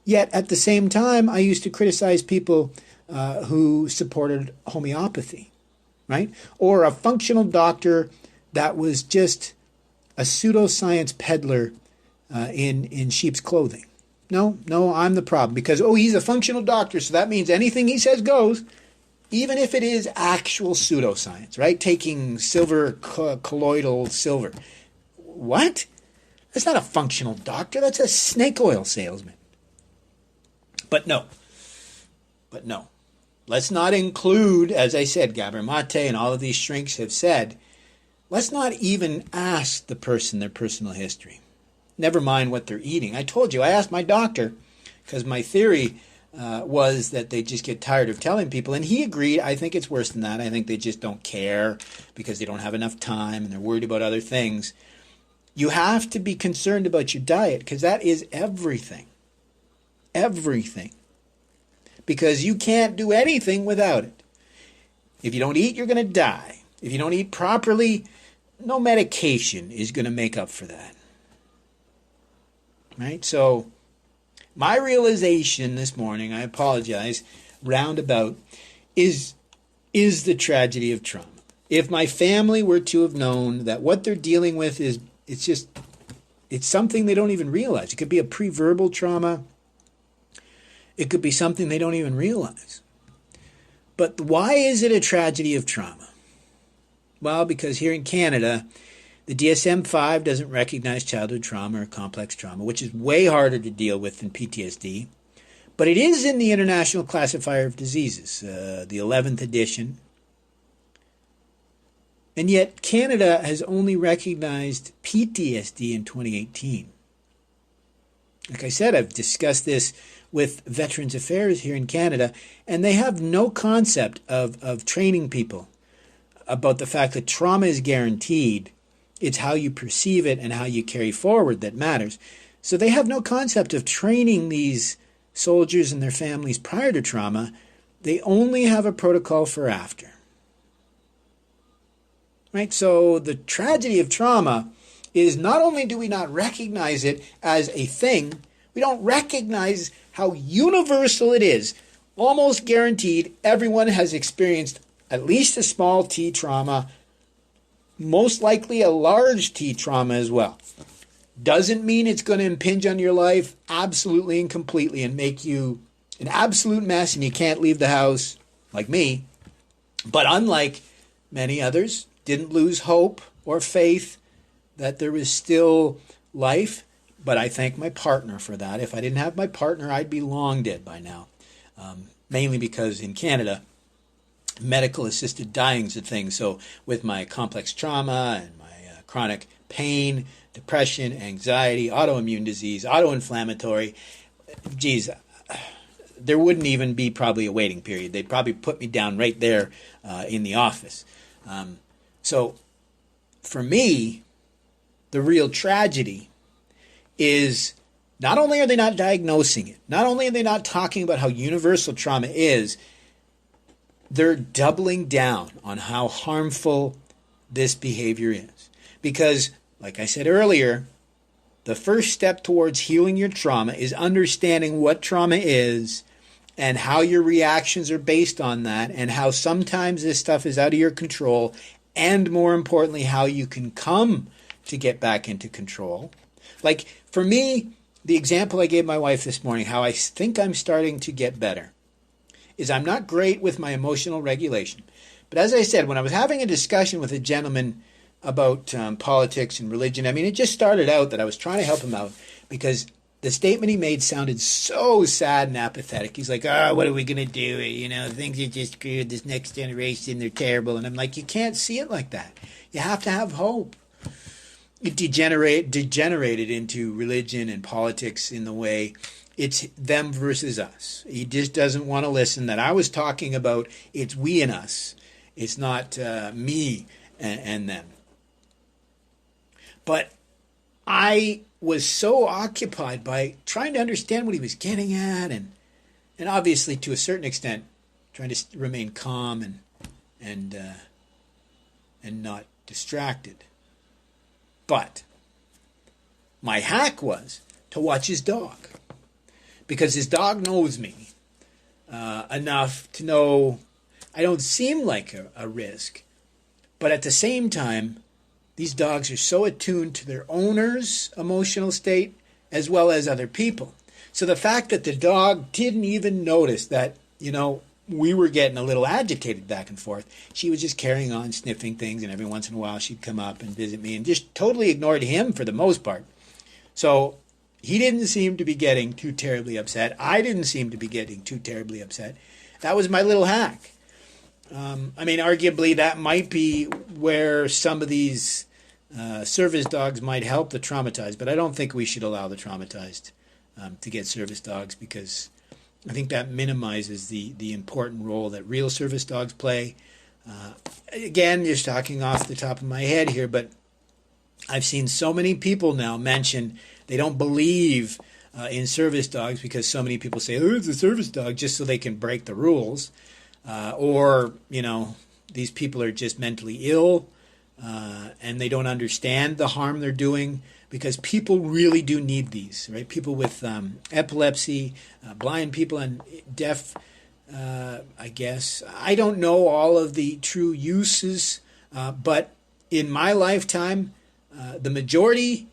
Yet at the same time, I used to criticize people who supported homeopathy, right? Or a functional doctor that was just a pseudoscience peddler in sheep's clothing. No, I'm the problem because, he's a functional doctor, so that means anything he says goes, even if it is actual pseudoscience, right? Taking silver, colloidal silver. What? That's not a functional doctor. That's a snake oil salesman. But no. Let's not include, as I said, Gabor Mate and all of these shrinks have said, let's not even ask the person their personal history. Never mind what they're eating. I told you, I asked my doctor, because my theory was that they just get tired of telling people, and he agreed. I think it's worse than that. I think they just don't care because they don't have enough time and they're worried about other things. You have to be concerned about your diet because that is everything. Everything. Because you can't do anything without it. If you don't eat, you're going to die. If you don't eat properly, no medication is going to make up for that. Right? So, my realization this morning, I apologize, roundabout, is the tragedy of trauma. If my family were to have known that what they're dealing with it's something they don't even realize. It could be a pre-verbal trauma. It could be something they don't even realize. But why is it a tragedy of trauma? Well, because here in Canada, The DSM-5 doesn't recognize childhood trauma or complex trauma, which is way harder to deal with than PTSD. But it is in the International Classifier of Diseases, the 11th edition. And yet Canada has only recognized PTSD in 2018. Like I said, I've discussed this with Veterans Affairs here in Canada, and they have no concept of training people about the fact that trauma is guaranteed. It's how you perceive it and how you carry forward that matters. So they have no concept of training these soldiers and their families prior to trauma. They only have a protocol for after. Right? So the tragedy of trauma is not only do we not recognize it as a thing, we don't recognize how universal it is. Almost guaranteed everyone has experienced at least a small T trauma, most likely a large T trauma as well. Doesn't mean it's going to impinge on your life absolutely and completely and make you an absolute mess and you can't leave the house like me. But unlike many others, didn't lose hope or faith that there was still life. But I thank my partner for that. If I didn't have my partner, I'd be long dead by now. Mainly because in Canada, medical assisted dying is a thing. So with my complex trauma and my chronic pain, depression, anxiety, autoimmune disease, autoinflammatory, geez, there wouldn't even be probably a waiting period. They'd probably put me down right there in the office. So for me, the real tragedy is not only are they not diagnosing it, not only are they not talking about how universal trauma is, they're doubling down on how harmful this behavior is. Because, like I said earlier, the first step towards healing your trauma is understanding what trauma is and how your reactions are based on that, and how sometimes this stuff is out of your control, and more importantly, how you can come to get back into control. Like for me, the example I gave my wife this morning, how I think I'm starting to get better, is I'm not great with my emotional regulation. But as I said, when I was having a discussion with a gentleman about politics and religion, I mean, it just started out that I was trying to help him out because the statement he made sounded so sad and apathetic. He's like, oh, what are we going to do? You know, things are just screwed. This next generation, they're terrible. And I'm like, you can't see it like that. You have to have hope. It degenerated into religion and politics in the way it's them versus us. He just doesn't want to listen that I was talking about it's we and us. It's not me and them. But I was so occupied by trying to understand what he was getting at, and obviously to a certain extent trying to remain calm and not distracted. But my hack was to watch his dog, because his dog knows me enough to know I don't seem like a risk. But at the same time, these dogs are so attuned to their owner's emotional state as well as other people. So the fact that the dog didn't even notice that, we were getting a little agitated back and forth. She was just carrying on, sniffing things, and every once in a while she'd come up and visit me and just totally ignored him for the most part. So he didn't seem to be getting too terribly upset. I didn't seem to be getting too terribly upset. That was my little hack. Arguably that might be where some of these service dogs might help the traumatized, but I don't think we should allow the traumatized to get service dogs, because I think that minimizes the important role that real service dogs play. Again, just talking off the top of my head here, but I've seen so many people now mention they don't believe in service dogs because so many people say, oh, it's a service dog, just so they can break the rules. Or these people are just mentally ill and they don't understand the harm they're doing, because people really do need these, right? People with epilepsy, blind people, and deaf, I guess. I don't know all of the true uses, but in my lifetime, the majority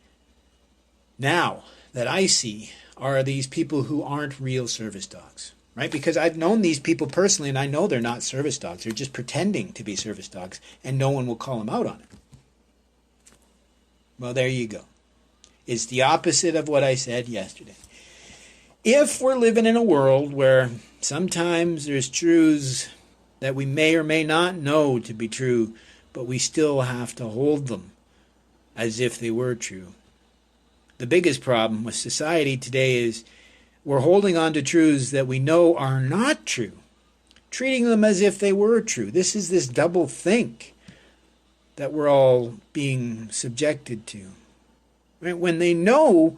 now that I see are these people who aren't real service dogs. Right? Because I've known these people personally, and I know they're not service dogs. They're just pretending to be service dogs, and no one will call them out on it. Well, there you go. It's the opposite of what I said yesterday. If we're living in a world where sometimes there's truths that we may or may not know to be true, but we still have to hold them as if they were true. The biggest problem with society today is we're holding on to truths that we know are not true, treating them as if they were true. This is this double think that we're all being subjected to. Right? When they know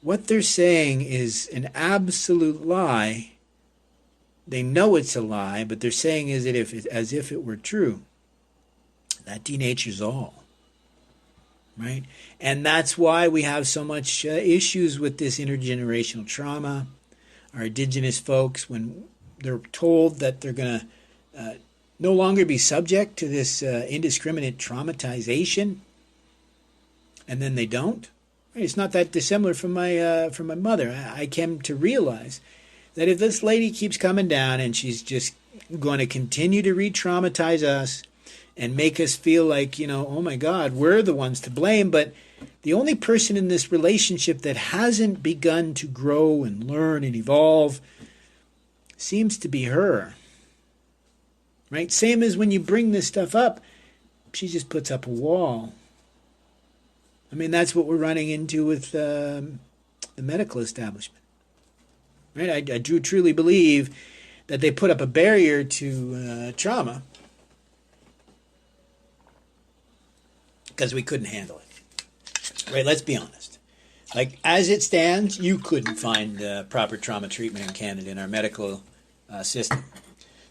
what they're saying is an absolute lie, they know it's a lie, but they're saying as if it were true. That denatures all. Right? And that's why we have so much issues with this intergenerational trauma. Our indigenous folks, when they're told that they're going to no longer be subject to this indiscriminate traumatization, and then they don't. Right? It's not that dissimilar from my mother. I came to realize that if this lady keeps coming down and she's just going to continue to re-traumatize us and make us feel like, oh my God, we're the ones to blame, but the only person in this relationship that hasn't begun to grow and learn and evolve seems to be her. Right? Same as when you bring this stuff up, she just puts up a wall. I mean, that's what we're running into with the medical establishment. Right? I do truly believe that they put up a barrier to trauma because we couldn't handle it. Right? Let's be honest. Like, as it stands, you couldn't find proper trauma treatment in Canada in our medical system.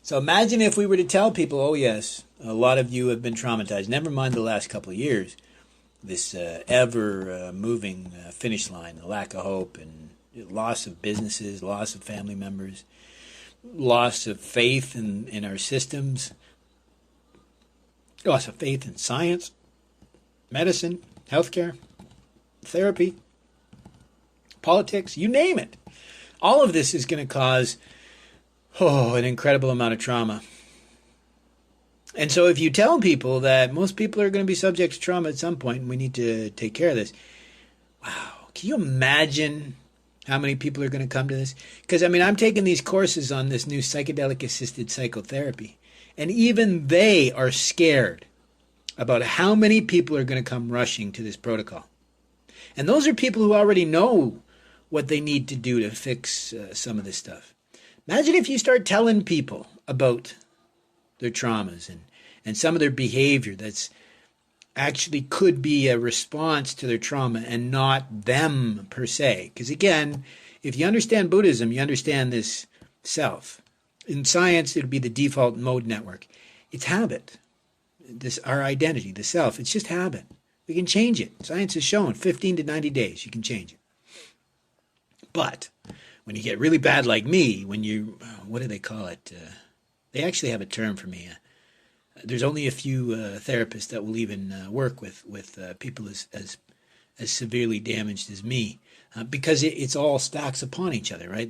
So imagine if we were to tell people, oh yes, a lot of you have been traumatized, never mind the last couple of years, this ever-moving finish line, the lack of hope and loss of businesses, loss of family members, loss of faith in our systems, loss of faith in science, medicine, healthcare, therapy, politics, you name it. All of this is going to cause an incredible amount of trauma. And so if you tell people that most people are going to be subject to trauma at some point and we need to take care of this, wow, can you imagine how many people are going to come to this? Because, I'm taking these courses on this new psychedelic-assisted psychotherapy, and even they are scared about how many people are going to come rushing to this protocol. And those are people who already know what they need to do to fix some of this stuff. Imagine if you start telling people about their traumas and some of their behavior that's actually could be a response to their trauma and not them per se. Because again, if you understand Buddhism, you understand this self. In science, it would be the default mode network. It's habit. Our identity, the self, it's just habit. We can change it. Science has shown 15 to 90 days you can change it. But when you get really bad like me, when you, what do they call it? They actually have a term for me. There's only a few therapists that will even work with people as severely damaged as me, because it's all stacks upon each other, right?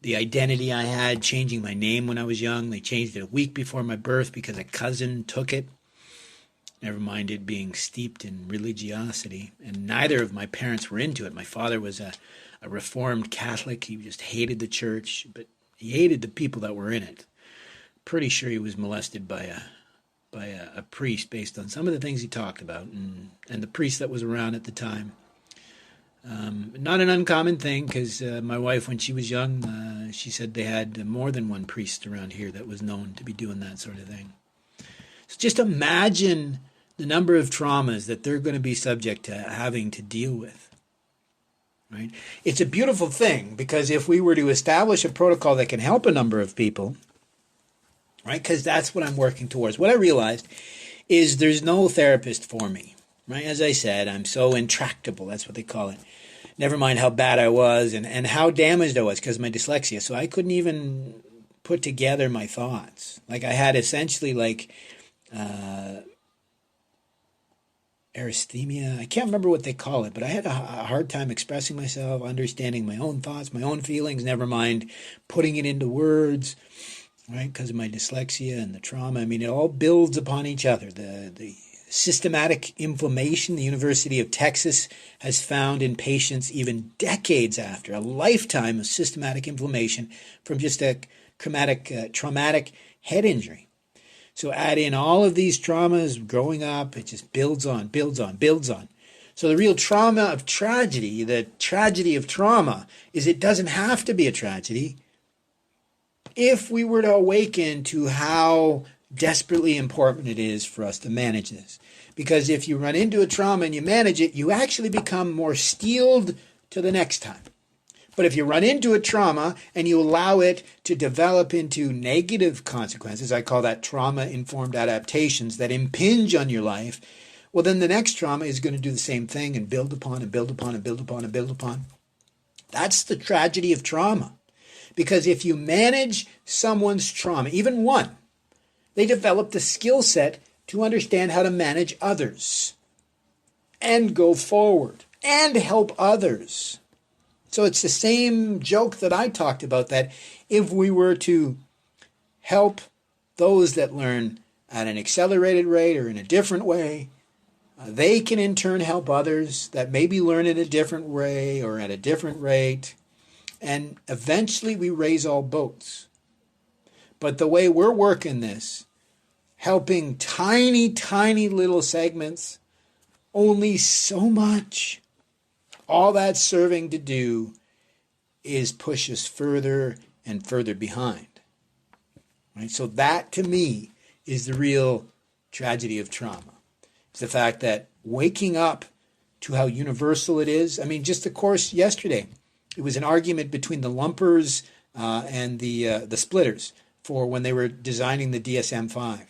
The identity I had, changing my name when I was young, they changed it a week before my birth because a cousin took it. Never mind it being steeped in religiosity, and neither of my parents were into it. My father was a Reformed Catholic. He just hated the church, but he hated the people that were in it. Pretty sure he was molested by a priest based on some of the things he talked about, and the priest that was around at the time. Not an uncommon thing, because my wife, when she was young, she said they had more than one priest around here that was known to be doing that sort of thing. So just imagine the number of traumas that they're going to be subject to having to deal with. Right? It's a beautiful thing, because if we were to establish a protocol that can help a number of people, right? Because that's what I'm working towards. What I realized is there's no therapist for me, right? As I said, I'm so intractable. That's what they call it. Never mind how bad I was and how damaged I was because of my dyslexia. So I couldn't even put together my thoughts. Like I had essentially like erythemia. I can't remember what they call it, but I had a hard time expressing myself, understanding my own thoughts, my own feelings, never mind putting it into words, right? Because of my dyslexia and the trauma. It all builds upon each other. The systematic inflammation the University of Texas has found in patients even decades after a lifetime of systematic inflammation from just a traumatic head injury. So add in all of these traumas growing up, it just builds on. So the real trauma of tragedy, the tragedy of trauma, is it doesn't have to be a tragedy if we were to awaken to how desperately important it is for us to manage this. Because if you run into a trauma and you manage it, you actually become more steeled to the next time. But if you run into a trauma and you allow it to develop into negative consequences, I call that trauma-informed adaptations that impinge on your life, well, then the next trauma is going to do the same thing and build upon and build upon and build upon and build upon. That's the tragedy of trauma. Because if you manage someone's trauma, even one, they develop the skill set to understand how to manage others and go forward and help others. So it's the same joke that I talked about, that if we were to help those that learn at an accelerated rate or in a different way, they can in turn help others that maybe learn in a different way or at a different rate. And eventually we raise all boats. But the way we're working this, helping tiny, tiny little segments, only so much. All that's serving to do is push us further and further behind. Right? So that, to me, is the real tragedy of trauma. It's the fact that waking up to how universal it is. I mean, just the course yesterday, it was an argument between the lumpers and the splitters for when they were designing the DSM-5.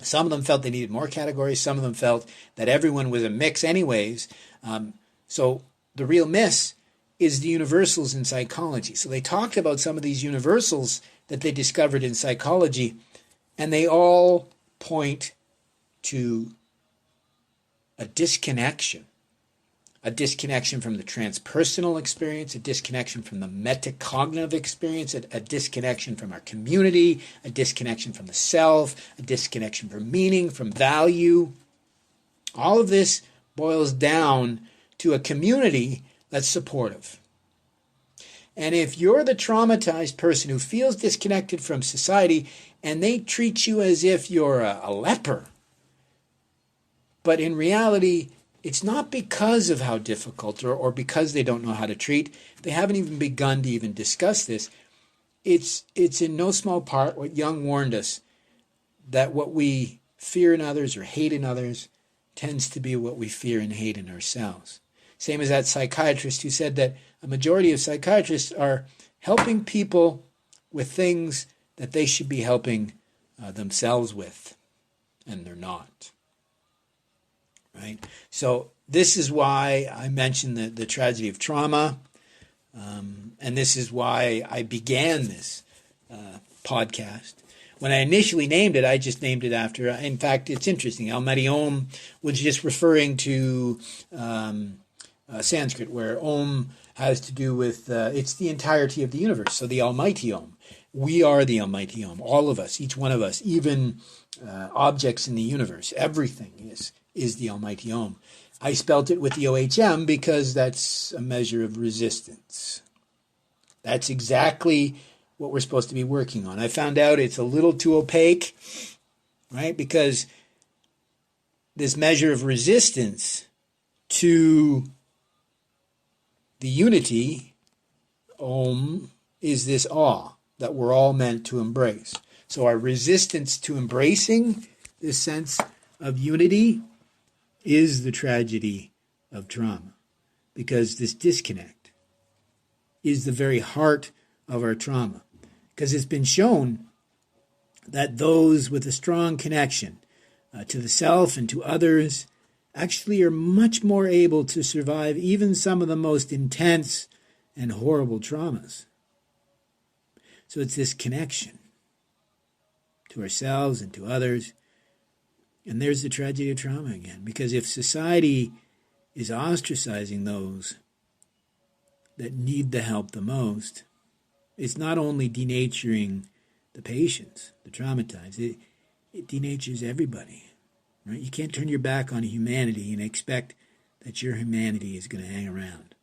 Some of them felt they needed more categories. Some of them felt that everyone was a mix anyways. So the real miss is the universals in psychology. So they talked about some of these universals that they discovered in psychology, and they all point to a disconnection from the transpersonal experience, a disconnection from the metacognitive experience, a disconnection from our community, a disconnection from the self, a disconnection from meaning, from value. All of this boils down to a community that's supportive. And if you're the traumatized person who feels disconnected from society and they treat you as if you're a leper, but in reality, it's not because of how difficult or because they don't know how to treat. They haven't even begun to even discuss this. It's in no small part what Jung warned us, that what we fear in others or hate in others tends to be what we fear and hate in ourselves. Same as that psychiatrist who said that a majority of psychiatrists are helping people with things that they should be helping themselves with, and they're not. Right? So this is why I mentioned the tragedy of trauma, and this is why I began this podcast. When I initially named it, I just named it after, in fact, it's interesting, Almighty Om was just referring to Sanskrit, where Om has to do with, it's the entirety of the universe, so the Almighty Om. We are the Almighty Om, all of us, each one of us, even objects in the universe, everything is the Almighty Om. I spelt it with the OHM because that's a measure of resistance. That's exactly what we're supposed to be working on. I found out it's a little too opaque, right? Because this measure of resistance to the unity, Om, is this awe that we're all meant to embrace. So our resistance to embracing this sense of unity is the tragedy of trauma, because this disconnect is the very heart of our trauma. Because it's been shown that those with a strong connection to the self and to others actually are much more able to survive even some of the most intense and horrible traumas. So it's this connection to ourselves and to others. And there's the tragedy of trauma again. Because if society is ostracizing those that need the help the most, it's not only denaturing the patients, the traumatized, it denatures everybody. Right? You can't turn your back on humanity and expect that your humanity is going to hang around.